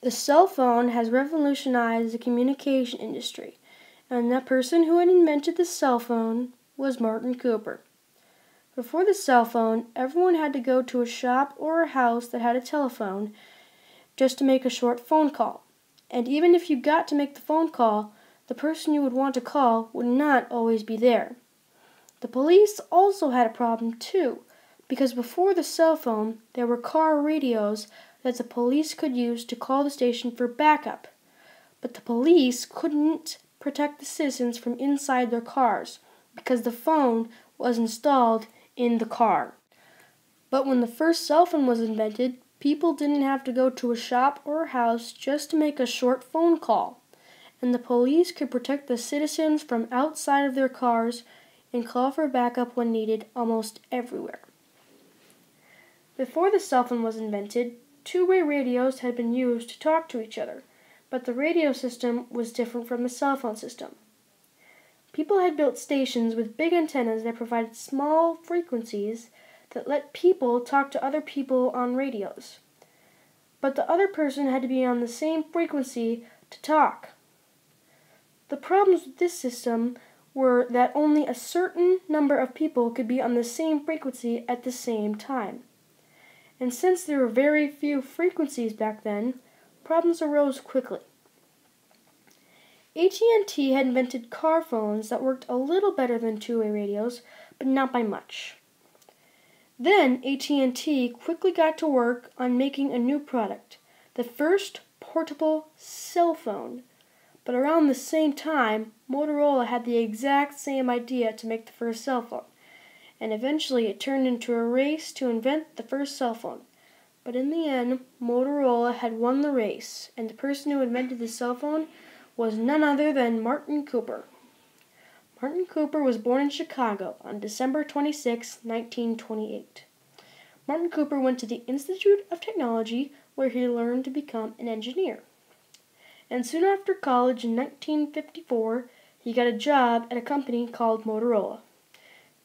The cell phone has revolutionized the communication industry, and the person who had invented the cell phone was Martin Cooper. Before the cell phone, everyone had to go to a shop or a house that had a telephone just to make a short phone call. And even if you got to make the phone call, the person you would want to call would not always be there. The police also had a problem too, because before the cell phone, there were car radios that the police could use to call the station for backup. But the police couldn't protect the citizens from inside their cars because the phone was installed in the car. But when the first cell phone was invented, people didn't have to go to a shop or a house just to make a short phone call, and the police could protect the citizens from outside of their cars and call for backup when needed almost everywhere. Before the cell phone was invented, two-way radios had been used to talk to each other, but the radio system was different from the cell phone system. People had built stations with big antennas that provided small frequencies that let people talk to other people on radios. But the other person had to be on the same frequency to talk. The problems with this system were that only a certain number of people could be on the same frequency at the same time. And since there were very few frequencies back then, problems arose quickly. AT&T had invented car phones that worked a little better than two-way radios, but not by much. Then AT&T quickly got to work on making a new product, the first portable cell phone. But around the same time, Motorola had the exact same idea to make the first cell phone, and eventually it turned into a race to invent the first cell phone. But in the end, Motorola had won the race, and the person who invented the cell phone was none other than Martin Cooper. Martin Cooper was born in Chicago on December 26, 1928. Martin Cooper went to the Institute of Technology, where he learned to become an engineer. And soon after college in 1954, he got a job at a company called Motorola.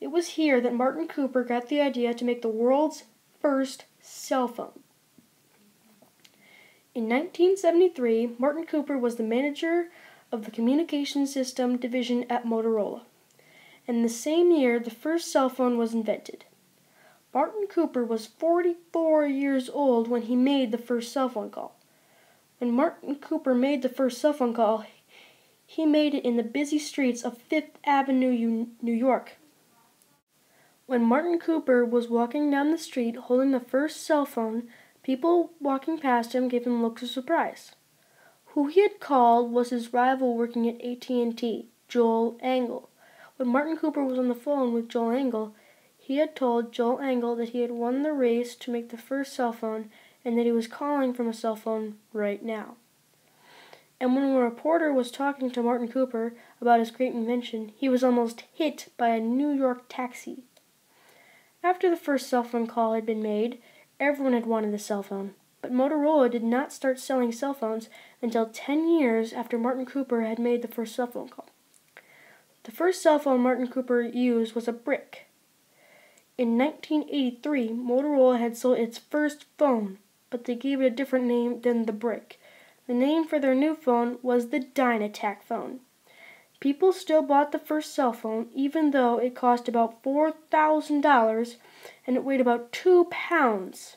It was here that Martin Cooper got the idea to make the world's first cell phone. In 1973, Martin Cooper was the manager of the Communication System Division at Motorola. And the same year, the first cell phone was invented. Martin Cooper was 44 years old when he made the first cell phone call. When Martin Cooper made the first cell phone call, he made it in the busy streets of Fifth Avenue, New York. When Martin Cooper was walking down the street holding the first cell phone, people walking past him gave him looks of surprise. Who he had called was his rival working at AT&T, Joel Engel. When Martin Cooper was on the phone with Joel Engel, he had told Joel Engel that he had won the race to make the first cell phone and that he was calling from a cell phone right now. And when a reporter was talking to Martin Cooper about his great invention, he was almost hit by a New York taxi. After the first cell phone call had been made, everyone had wanted a cell phone. But Motorola did not start selling cell phones until 10 years after Martin Cooper had made the first cell phone call. The first cell phone Martin Cooper used was a brick. In 1983, Motorola had sold its first phone, but they gave it a different name than the brick. The name for their new phone was the Dynatac phone. People still bought the first cell phone, even though it cost about $4,000 and it weighed about 2 pounds.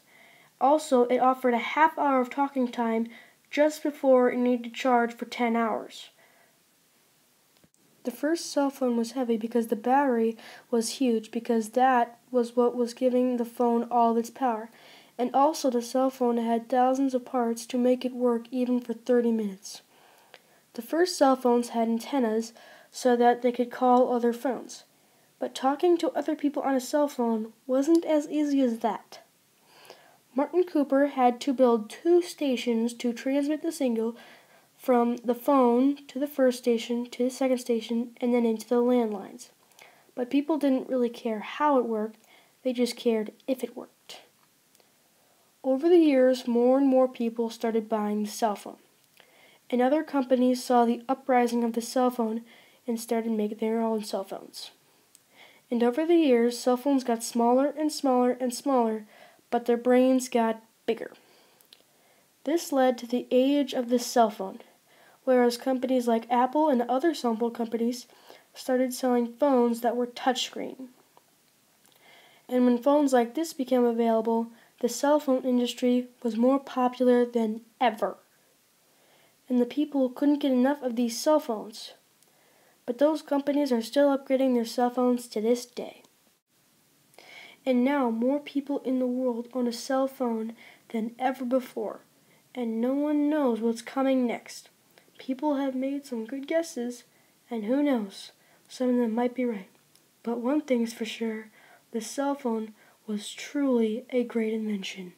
Also, it offered a half hour of talking time just before it needed to charge for 10 hours. The first cell phone was heavy because the battery was huge, because that was what was giving the phone all its power. And also the cell phone had thousands of parts to make it work even for 30 minutes. The first cell phones had antennas so that they could call other phones. But talking to other people on a cell phone wasn't as easy as that. Martin Cooper had to build 2 stations to transmit the signal from the phone to the first station, to the second station, and then into the landlines. But people didn't really care how it worked, they just cared if it worked. Over the years, more and more people started buying the cell phone. And other companies saw the uprising of the cell phone and started making their own cell phones. And over the years, cell phones got smaller and smaller and smaller, but their brains got bigger. This led to the age of the cell phone, whereas companies like Apple and other cell phone companies started selling phones that were touchscreen. And when phones like this became available, the cell phone industry was more popular than ever. And the people couldn't get enough of these cell phones. But those companies are still upgrading their cell phones to this day. And now more people in the world own a cell phone than ever before. And no one knows what's coming next. People have made some good guesses, and who knows, some of them might be right. But one thing's for sure, the cell phone was truly a great invention.